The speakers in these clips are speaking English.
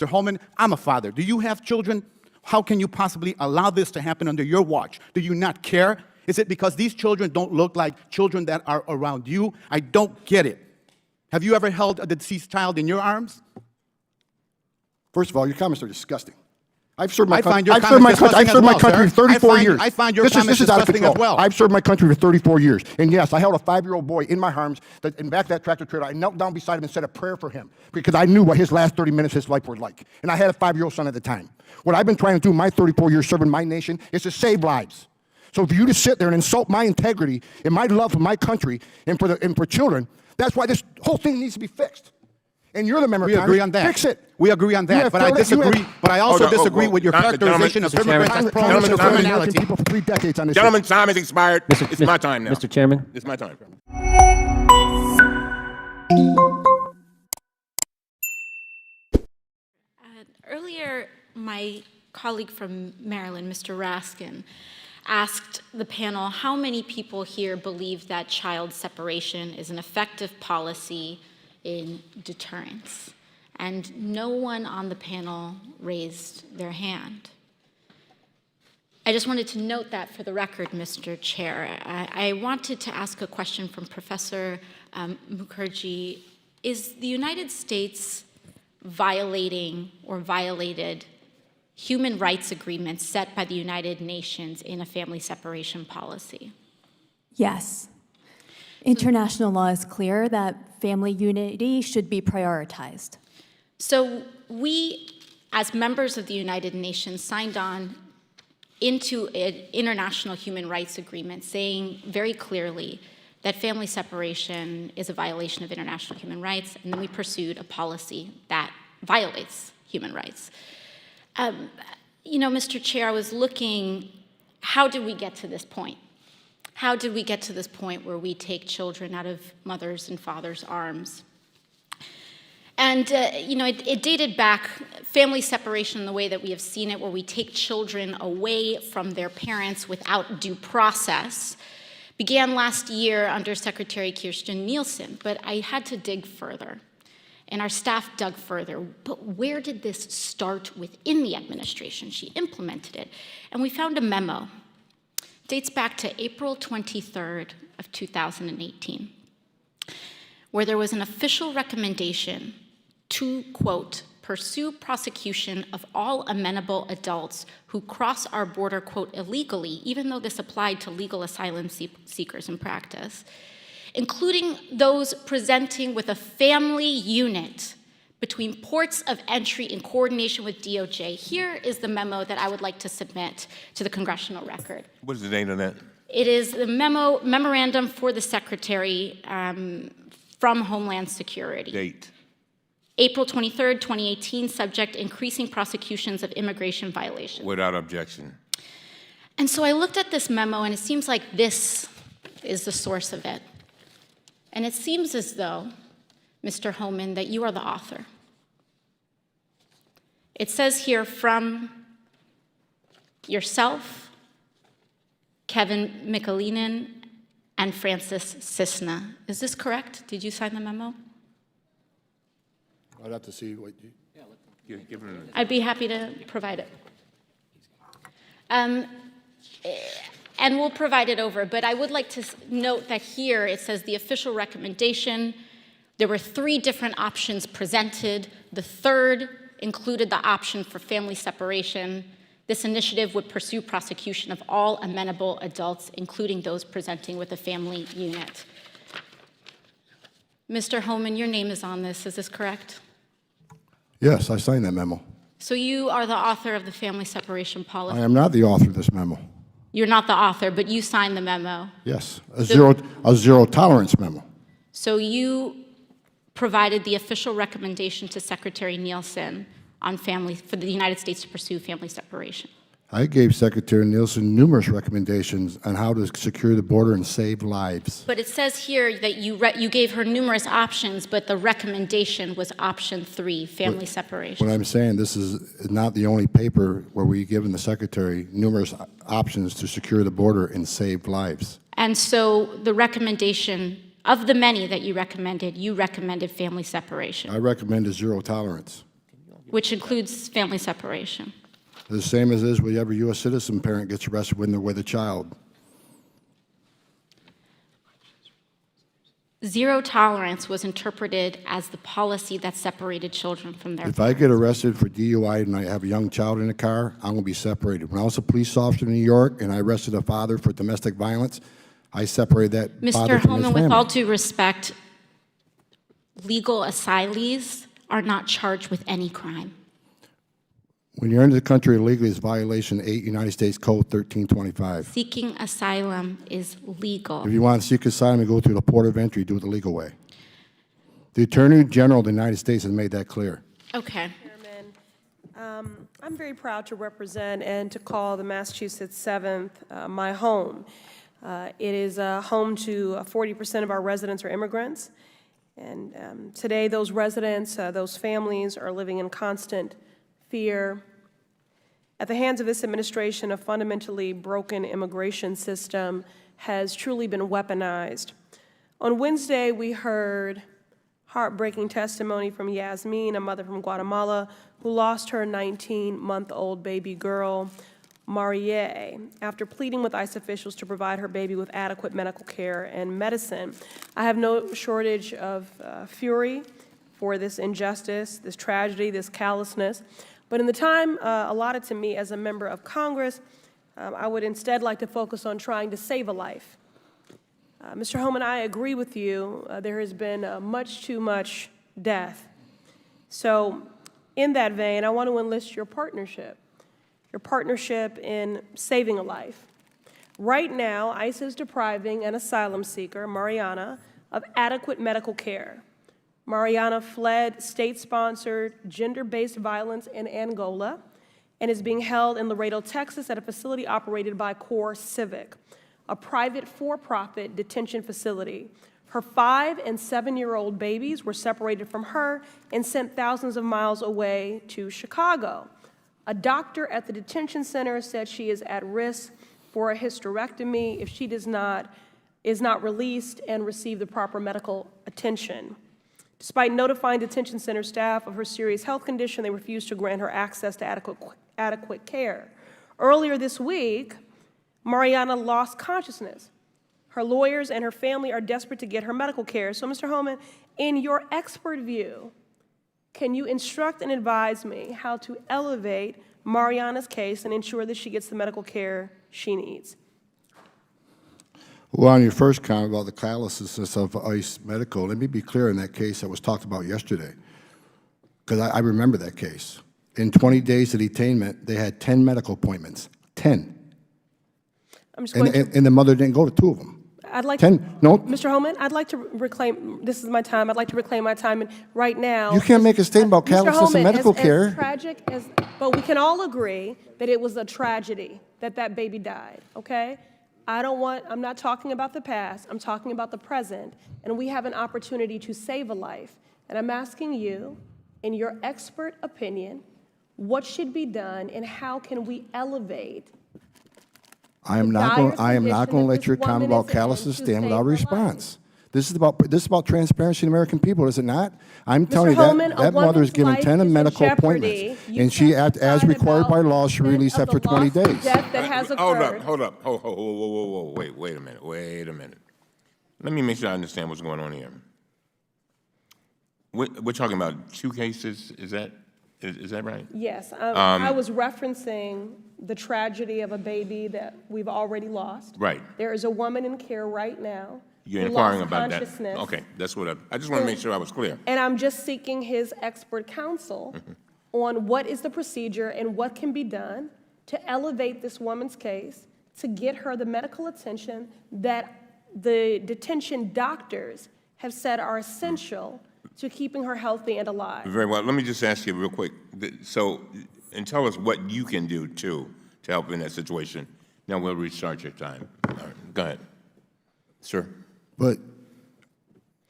Mr. Holman, I'm a father. Do you have children? How can you possibly allow this to happen under your watch? Do you not care? Is it because these children don't look like children that are around you? I don't get it. Have you ever held a deceased child in your arms? First of all, your comments are disgusting. I've served my country for 34 years. I find your comments disgusting as well. I've served my country for 34 years. And yes, I held a 5-year-old boy in my arms, in back of that tractor trailer. I knelt down beside him and said a prayer for him because I knew what his last 30 minutes of his life were like. And I had a 5-year-old son at the time. What I've been trying to do in my 34 years serving my nation is to save lives. So for you to sit there and insult my integrity and my love for my country and for children, that's why this whole thing needs to be fixed. And you're the member of Congress. We agree on that. Fix it. We agree on that, but I disagree. But I also disagree with your characterization of immigrants as prone to criminality. People for 3 decades on this. Gentlemen, time has expired. It's my time now. Mr. Chairman. It's my time. Earlier, my colleague from Maryland, Mr. Raskin, asked the panel how many people here believe that child separation is an effective policy in deterrence. And no one on the panel raised their hand. I just wanted to note that for the record, Mr. Chair. I wanted to ask a question from Professor Mukherjee. Is the United States violating or violated human rights agreements set by the United Nations in a family separation policy? Yes. International law is clear that family unity should be prioritized. So we, as members of the United Nations, signed on into an international human rights agreement saying very clearly that family separation is a violation of international human rights, and then we pursued a policy that violates human rights. You know, Mr. Chair, I was looking, how did we get to this point? How did we get to this point where we take children out of mothers' and fathers' arms? And, you know, it dated back, family separation in the way that we have seen it, where we take children away from their parents without due process, began last year under Secretary Kirstjen Nielsen, but I had to dig further. And our staff dug further. But where did this start within the administration? She implemented it. And we found a memo. It dates back to April 23rd of 2018, where there was an official recommendation to, quote, pursue prosecution of all amenable adults who cross our border, quote, illegally, even though this applied to legal asylum seekers in practice, including those presenting with a family unit between ports of entry in coordination with DOJ. Here is the memo that I would like to submit to the congressional record. What is the date on that? It is the memorandum for the Secretary from Homeland Security. Date. April 23rd, 2018, subject increasing prosecutions of immigration violations. Without objection. And so I looked at this memo, and it seems like this is the source of it. And it seems as though, Mr. Homan, that you are the author. It says here from yourself, Kevin Michalinen, and Francis Cisna. Is this correct? Did you sign the memo? I'd have to see what you... I'd be happy to provide it. And we'll provide it over, but I would like to note that here it says the official recommendation. There were 3 different options presented. The third included the option for family separation. This initiative would pursue prosecution of all amenable adults, including those presenting with a family unit. Mr. Homan, your name is on this, is this correct? Yes, I signed that memo. So you are the author of the family separation policy? I am not the author of this memo. You're not the author, but you signed the memo. Yes, a zero tolerance memo. So you provided the official recommendation to Secretary Nielsen on for the United States to pursue family separation. I gave Secretary Nielsen numerous recommendations on how to secure the border and save lives. But it says here that you gave her numerous options, but the recommendation was option 3, family separation. What I'm saying, this is not the only paper where we've given the Secretary numerous options to secure the border and save lives. And so the recommendation, of the many that you recommended family separation. I recommended zero tolerance. which includes family separation. The same as is with every U.S. citizen parent gets arrested when they're with a child. Zero tolerance was interpreted as the policy that separated children from their If I get arrested for DUI and I have a young child in the car, I'm going to be separated. When I was a police officer in New York and I arrested a father for domestic violence, I separated that father Mr. from his Holman, family. with all due respect, legal asylees are not charged with any crime. When you're into the country illegally, it's violation 8 United States Code 1325. Seeking asylum is legal. If you want to seek asylum, you go through the port of entry, do it the legal way. The Attorney General of the United States has made that clear. Okay. Chairman, I'm very proud to represent and to call the Massachusetts 7th my home. It is a home to 40% of our residents are immigrants. And today, those residents, those families are living in constant fear. At the hands of this administration, a fundamentally broken immigration system has truly been weaponized. On Wednesday, we heard heartbreaking testimony from Yasmin, a mother from Guatemala, who lost her 19-month-old baby girl, Marie, after pleading with ICE officials to provide her baby with adequate medical care and medicine. I have no shortage of fury for this injustice, this tragedy, this callousness. But in the time allotted to me as a member of Congress, I would instead like to focus on trying to save a life. Mr. Holman, I agree with you. There has been much too much death. So in that vein, I want to enlist your partnership in saving a life. Right now, ICE is depriving an asylum seeker, Mariana, of adequate medical care. Mariana fled state-sponsored, gender-based violence in Angola and is being held in Laredo, Texas at a facility operated by Core Civic, a private for-profit detention facility. Her 5- and 7-year-old babies were separated from her and sent thousands of miles away to Chicago. A doctor at the detention center said she is at risk for a hysterectomy if she is not released and receive the proper medical attention. Despite notifying detention center staff of her serious health condition, they refused to grant her access to adequate care. Earlier this week, Mariana lost consciousness. Her lawyers and her family are desperate to get her medical care. So, Mr. Holman, in your expert view, can you instruct and advise me how to elevate Mariana's case and ensure that she gets the medical care she needs? Well, on your first comment about the callousness of ICE Medical, let me be clear in that case that was talked about yesterday, because I remember that case. In 20 days of detainment, they had 10 medical appointments, 10. I'm just going And the mother didn't go to 2 of them. I'd like 10, no. Mr. Holman, I'd like to reclaim, this is my time, I'd like to reclaim my time right now. You can't make a statement about Mr. callousness in Holman, medical as care. tragic as, but we can all agree that it was a tragedy that that baby died, okay? I'm not talking about the past, I'm talking about the present, and we have an opportunity to save a life. And I'm asking you, in your expert opinion, what should be done and how can we elevate? I am not going to let your comment about callousness stand without a response. This is about transparency in the American people, is it not? I'm telling you that mother is given 10 medical appointments, and she, as required by law, she released after 20 days. Death that has occurred. Hold up. Whoa. Wait a minute. Let me make sure I understand what's going on here. We're talking about 2 cases, is that right? Yes, I was referencing the tragedy of a baby that we've already lost. Right. There is a woman in care right now. You're who inquiring lost about that? consciousness. Okay, that's what I just want to make sure I was clear. And I'm just seeking his expert counsel on what is the procedure and what can be done to elevate this woman's case, to get her the medical attention that the detention doctors have said are essential to keeping her healthy and alive. Very well. Let me just ask you real quick. And tell us what you can do, too, to help in that situation. Now we'll restart your time. All right, go ahead. Sir. But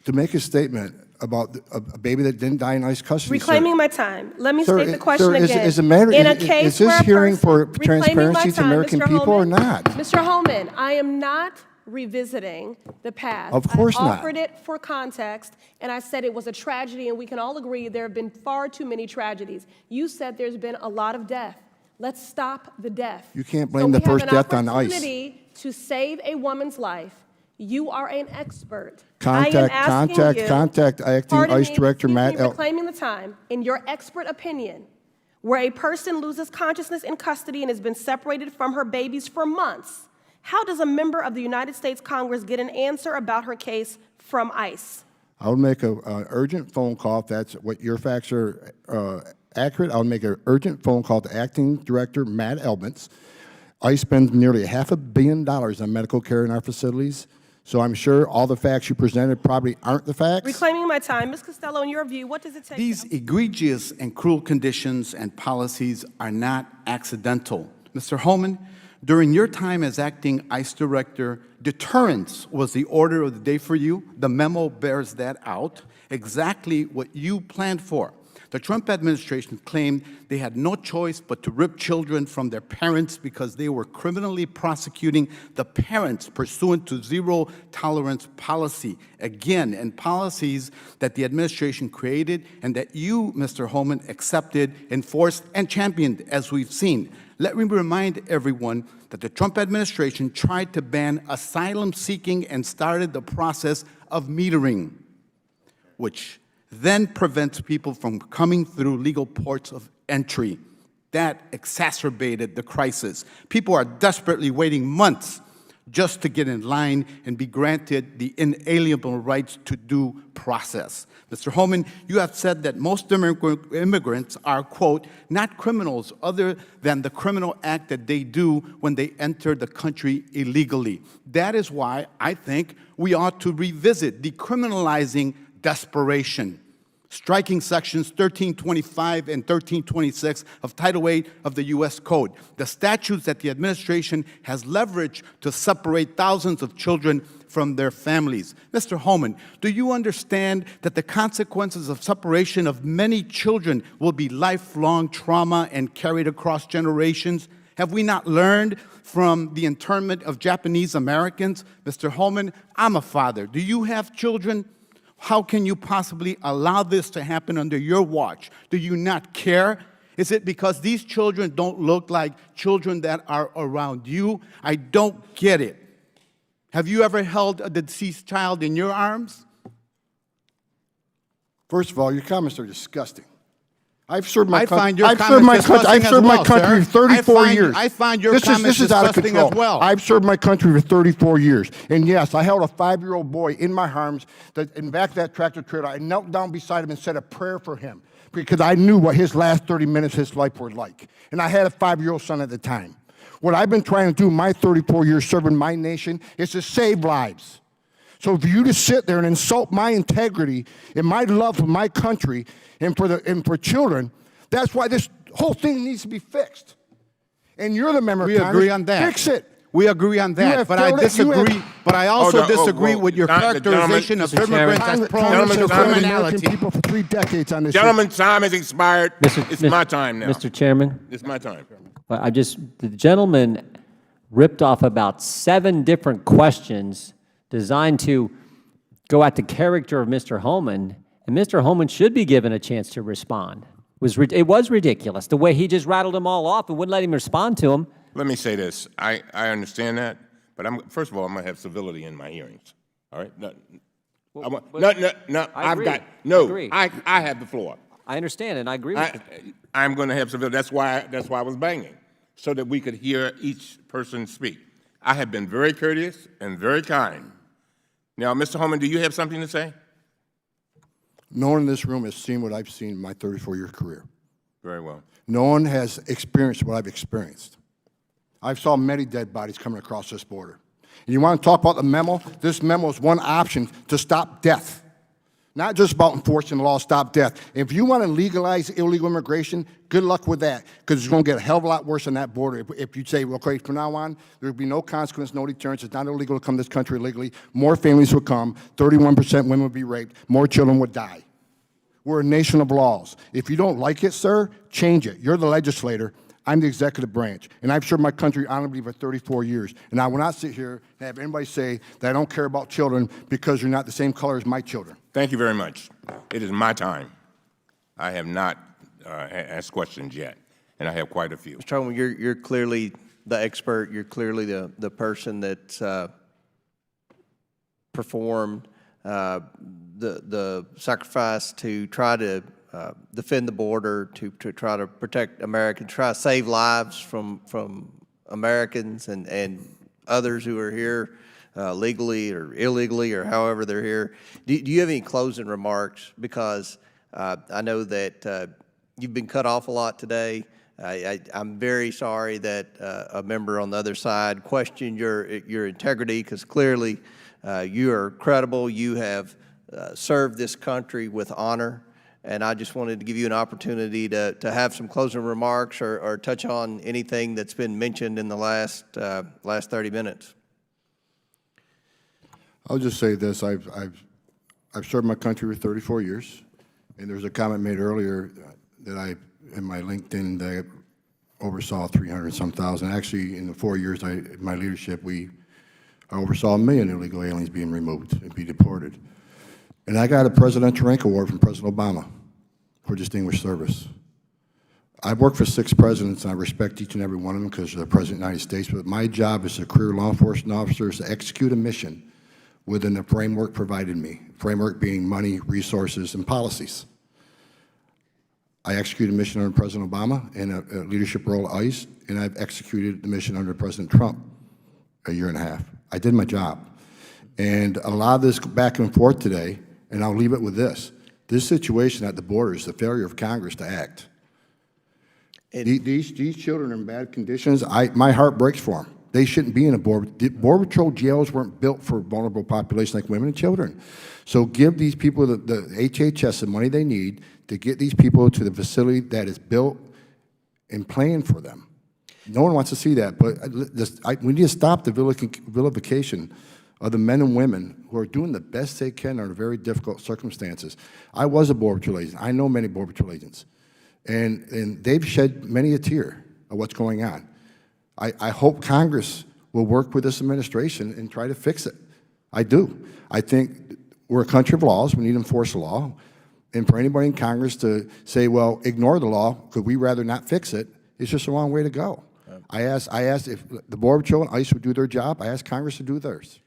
to make a statement about a baby that didn't die in ICE custody, Reclaiming my time. Let me Sir, state the question again. Is this where a hearing person- for Reclaiming my transparency to time, American Mr. people or Holman. not? Mr. Holman, I am not revisiting the past. Of course I not. offered it for context, and I said it was a tragedy, and we can all agree there have been far too many tragedies. You said there's been a lot of death. Let's stop the death. You can't blame the first death on ICE. We have an opportunity to save a woman's life. You are an expert. Contact acting ICE Director Matt Excuse me, reclaiming the time. In your expert opinion, where a person loses consciousness in custody and has been separated from her babies for months, how does a member of the United States Congress get an answer about her case from ICE? I would make an urgent phone call if that's what your facts are accurate. I would make an urgent phone call to Acting Director Matt Elbitz. ICE spends nearly $500 million on medical care in our facilities. So I'm sure all the facts you presented probably aren't the facts. Reclaiming my time. Ms. Costello, in your view, what does it take? These egregious and cruel conditions and policies are not accidental. Mr. Holman, during your time as acting ICE director, deterrence was the order of the day for you. The memo bears that out, exactly what you planned for. The Trump administration claimed they had no choice but to rip children from their parents because they were criminally prosecuting the parents pursuant to zero-tolerance policy, again, and policies that the administration created and that you, Mr. Holman, accepted, enforced, and championed, as we've seen. Let me remind everyone that the Trump administration tried to ban asylum seeking and started the process of metering, which then prevents people from coming through legal ports of entry. That exacerbated the crisis. People are desperately waiting months just to get in line and be granted the inalienable rights to due process. Mr. Holman, you have said that most immigrants are, quote, not criminals other than the criminal act that they do when they enter the country illegally. That is why I think we ought to revisit decriminalizing desperation, striking sections 1325 and 1326 of Title VIII of the U.S. Code, the statutes that the administration has leveraged to separate thousands of children from their families. Mr. Holman, do you understand that the consequences of separation of many children will be lifelong trauma and carried across generations? Have we not learned from the internment of Japanese Americans? Mr. Holman, I'm a father. Do you have children? How can you possibly allow this to happen under your watch? Do you not care? Is it because these children don't look like children that are around you? I don't get it. Have you ever held a deceased child in your arms? First of all, your comments are disgusting. I've served my I country. find your I've served comments my country. I've disgusting served as my well, country for sir. 34 years. I find your this comments is out of disgusting control. as well. I've served my country for 34 years, and yes, I held a 5-year-old boy in my arms. That in back of that tractor trailer, I knelt down beside him and said a prayer for him because I knew what his last 30 minutes of his life were like, and I had a 5-year-old son at the time. What I've been trying to do in my 34 years serving my nation is to save lives. So for you to sit there and insult my integrity and my love for my country and for children, that's why this whole thing needs to be fixed. And you're the member of Congress. We agree on that. Fix it. We agree on that, but I disagree. But I also disagree with your characterization of immigrants as prone to criminality. People for 3 decades on this. Gentleman's time has expired. It's my time now. Mr. Chairman, It's my time. the gentleman ripped off about 7 different questions designed to go at the character of Mr. Holman, and Mr. Holman should be given a chance to respond. It was ridiculous, the way he just rattled them all off and wouldn't let him respond to them. Let me say this. I understand that, but first of all, I'm going to have civility in my hearings. All right? I agree. I have the floor. I understand, and I agree with you. I'm going to have civility. That's why I was banging, so that we could hear each person speak. I have been very courteous and very kind. Now, Mr. Holman, do you have something to say? No one in this room has seen what I've seen in my 34-year career. Very well. No one has experienced what I've experienced. I've saw many dead bodies coming across this border. And you want to talk about the memo? This memo is one option to stop death. Not just about enforcing the law, stop death. If you want to legalize illegal immigration, good luck with that, because it's going to get a hell of a lot worse on that border. If you say, well, okay, from now on, there will be no consequence, no deterrence. It's not illegal to come to this country illegally. More families would come. 31% women would be raped. More children would die. We're a nation of laws. If you don't like it, sir, change it. You're the legislator. I'm the executive branch, and I've served my country honorably for 34 years. And I will not sit here and have anybody say that I don't care about children because you're not the same color as my children. Thank you very much. It is my time. I have not asked questions yet, and I have quite a few. Mr. Holman, you're clearly the expert. You're clearly the person that performed the sacrifice to try to defend the border, to try to protect Americans, try to save lives from Americans and others who are here legally or illegally or however they're here. Do you have any closing remarks? Because I know that you've been cut off a lot today. I'm very sorry that a member on the other side questioned your integrity, because clearly you are credible. You have served this country with honor, and I just wanted to give you an opportunity to have some closing remarks or touch on anything that's been mentioned in the last 30 minutes. I'll just say this: I've served my country for 34 years, and there was a comment made earlier that in my LinkedIn that I oversaw 300-some thousand. Actually, in the 4 years in my leadership, I oversaw 1 million illegal aliens being removed and be deported. And I got a Presidential Rank Award from President Obama for distinguished service. I've worked for 6 presidents, and I respect each and every one of them because they're the President of the United States, but my job as a career law enforcement officer is to execute a mission within the framework provided me, framework being money, resources, and policies. I executed a mission under President Obama in a leadership role at ICE, and I've executed the mission under President Trump a year and a half. I did my job. And a lot of this back and forth today, and I'll leave it with this. This situation at the border is the failure of Congress to act. These children are in bad conditions. My heart breaks for them. They shouldn't be in a Border Patrol jails weren't built for vulnerable populations like women and children. So give these people, the HHS, the money they need to get these people to the facility that is built and planned for them. No one wants to see that, but we need to stop the vilification of the men and women who are doing the best they can under very difficult circumstances. I was a Border Patrol agent. I know many Border Patrol agents. And they've shed many a tear of what's going on. I hope Congress will work with this administration and try to fix it. I do. I think we're a country of laws. We need to enforce the law. And for anybody in Congress to say, well, ignore the law, could we rather not fix it, it's just the wrong way to go. I asked if the Border Patrol and ICE would do their job. I asked Congress to do theirs.